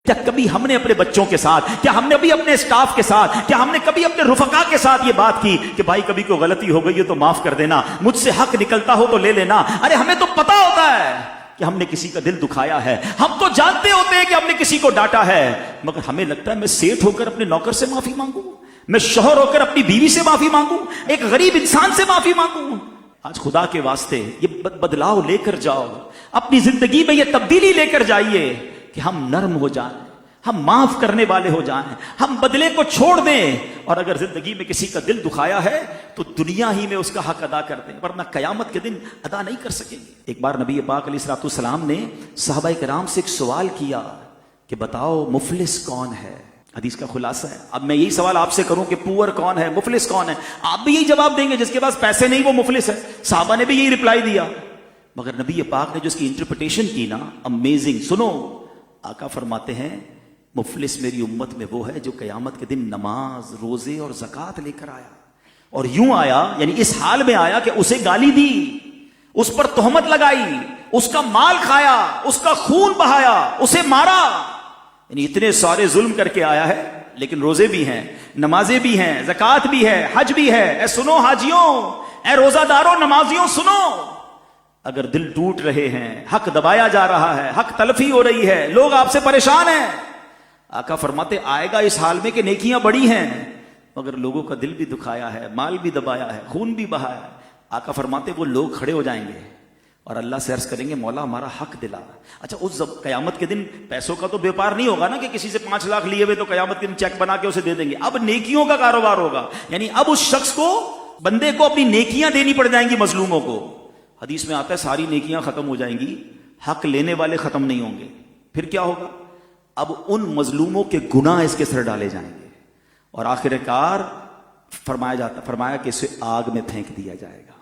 کیا کبھی ہم نے اپنے بچوں کے ساتھ، کیا ہم نے بھی اپنے اسٹاف کے ساتھ، کیا ہم نے کبھی اپنے رفقا کے ساتھ یہ بات کی کہ بھائی کبھی کوئی غلطی ہو گئی ہے تو معاف کر دینا، مجھ سے حق نکلتا ہو تو لے لینا؟ ارے ہمیں تو پتا ہوتا ہے کہ ہم نے کسی کا دل دکھایا ہے، ہم تو جانتے ہوتے ہیں کہ ہم نے کسی کو ڈانٹا ہے، مگر ہمیں لگتا ہے میں سیٹ ہو کر اپنے نوکر سے معافی مانگوں، میں شوہر ہو کر اپنی بیوی سے معافی مانگوں، ایک غریب انسان سے معافی مانگوں۔ آج خدا کے واسطے یہ بدلاؤ لے کر جاؤ، اپنی زندگی میں یہ تبدیلی لے کر جائیے کہ ہم نرم ہو جائیں، ہم معاف کرنے والے ہو جائیں، ہم بدلے کو چھوڑ دیں، اور اگر زندگی میں کسی کا دل دکھایا ہے تو دنیا ہی میں اس کا حق ادا کر دیں، ورنہ قیامت کے دن ادا نہیں کر سکیں گے۔ ایک بار نبی پاک علیہ الصلوۃ والسلام نے صحابہ کرام سے ایک سوال کیا کہ بتاؤ مفلس کون ہے؟ حدیث کا خلاصہ ہے۔ اب میں یہی سوال آپ سے کروں کہ پور کون ہے، مفلس کون ہے؟ آپ بھی یہی جواب دیں گے، جس کے پاس پیسے نہیں وہ مفلس ہے۔ صحابہ نے بھی یہی رپلائی دیا، مگر نبی پاک نے جو اس کی انٹرپریٹیشن کی نا، امیزنگ۔ سنو، آقا فرماتے ہیں مفلس میری امت میں وہ ہے جو قیامت کے دن نماز، روزے اور زکوٰۃ لے کر آیا، اور یوں آیا، یعنی اس حال میں آیا کہ اسے گالی دی، اس پر تہمت لگائی، اس کا مال کھایا، اس کا خون بہایا، اسے مارا، یعنی اتنے سارے ظلم کر کے آیا ہے، لیکن روزے بھی ہیں، نمازیں بھی ہیں، زکوٰۃ بھی ہے، حج بھی ہے۔ اے سنو حاجیوں، اے روزہ داروں، نمازیوں، سنو، اگر دل ٹوٹ رہے ہیں، حق دبایا جا رہا ہے، حق تلفی ہو رہی ہے، لوگ آپ سے پریشان ہیں، آقا فرماتے آئے گا اس حال میں کہ نیکیاں بڑی ہیں مگر لوگوں کا دل بھی دکھایا ہے، مال بھی دبایا ہے، خون بھی بہایا ہے۔ آقا فرماتے وہ لوگ کھڑے ہو جائیں گے اور اللہ سے عرض کریں گے مولا ہمارا حق دلا۔ اچھا، اس قیامت کے دن پیسوں کا تو بیپار نہیں ہوگا نا کہ کسی سے 5 لاکھ لیے ہوئے تو قیامت کے دن چیک بنا کے اسے دے دیں گے، اب نیکیوں کا کاروبار ہوگا، یعنی اب اس شخص کو، بندے کو اپنی نیکیاں دینی پڑ جائیں گی مظلوموں کو۔ حدیث میں آتا ہے ساری نیکیاں ختم ہو جائیں گی، حق لینے والے ختم نہیں ہوں گے، پھر کیا ہوگا؟ اب ان مظلوموں کے گناہ اس کے سر ڈالے جائیں گے، اور آخر کار فرمایا کہ اسے آگ میں پھینک دیا جائے گا،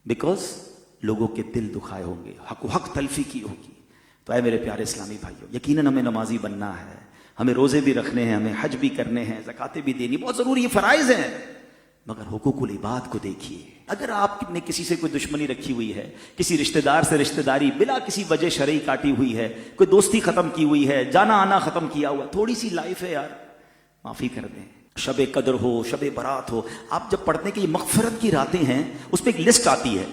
بیکاز لوگوں کے دل دکھائے ہوں گے، حق تلفی کی ہوگی۔ تو اے میرے پیارے اسلامی بھائیوں، یقیناً ہمیں نمازی بننا ہے، ہمیں روزے بھی رکھنے ہیں، ہمیں حج بھی کرنے ہیں، زکاتیں بھی دینی بہت ضروری، یہ فرائض ہیں، مگر حقوق العباد کو دیکھیے۔ اگر آپ نے کسی سے کوئی دشمنی رکھی ہوئی ہے، کسی رشتہ دار سے رشتہ داری بلا کسی وجہ شرعی کاٹی ہوئی ہے، کوئی دوستی ختم کی ہوئی ہے، جانا آنا ختم کیا ہوا، تھوڑی سی لائف ہے یار، معافی کر دیں۔ شب قدر ہو، شب برات ہو، آپ جب پڑھتے ہیں کہ یہ مغفرت کی راتیں ہیں، اس پہ ایک لسٹ آتی ہے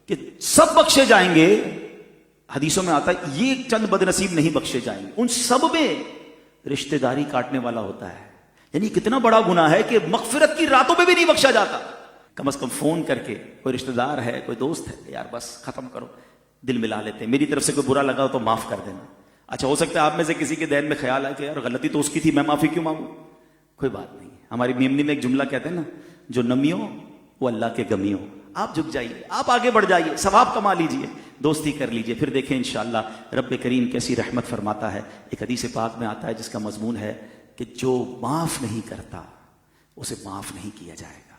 کہ سب بخشے جائیں گے، حدیثوں میں آتا ہے یہ چند بدنصیب نہیں بخشے جائیں گے، ان سب میں رشتہ داری کاٹنے والا ہوتا ہے۔ یعنی کتنا بڑا گناہ ہے کہ مغفرت کی راتوں پہ بھی نہیں بخشا جاتا۔ کم از کم فون کر کے کوئی رشتہ دار ہے، کوئی دوست ہے، یار بس ختم کرو، دل ملا لیتے ہیں، میری طرف سے کوئی برا لگا ہو تو معاف کر دینا۔ اچھا، ہو سکتا ہے آپ میں سے کسی کے ذہن میں خیال آئے کہ یار غلطی تو اس کی تھی، میں معافی کیوں مانگوں؟ کوئی بات نہیں، ہماری میمنی میں ایک جملہ کہتے ہیں نا، جو نمیوں وہ اللہ کے گمیوں۔ آپ جھک جائیے، آپ آگے بڑھ جائیے، ثواب کما لیجئے، دوستی کر لیجئے، پھر دیکھیں انشاءاللہ رب کریم کیسی رحمت فرماتا ہے۔ ایک حدیث پاک میں آتا ہے جس کا مضمون ہے کہ جو معاف نہیں کرتا اسے معاف نہیں کیا جائے گا،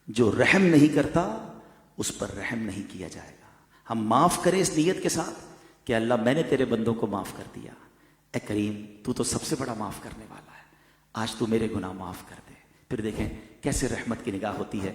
جو رحم نہیں کرتا اس پر رحم نہیں کیا جائے گا۔ ہم معاف کریں اس نیت کے ساتھ کہ اللہ میں نے تیرے بندوں کو معاف کر دیا، اے کریم تو سب سے بڑا معاف کرنے والا ہے، آج تو میرے گناہ معاف کر دے، پھر دیکھیں کیسے رحمت کی نگاہ ہوتی ہے۔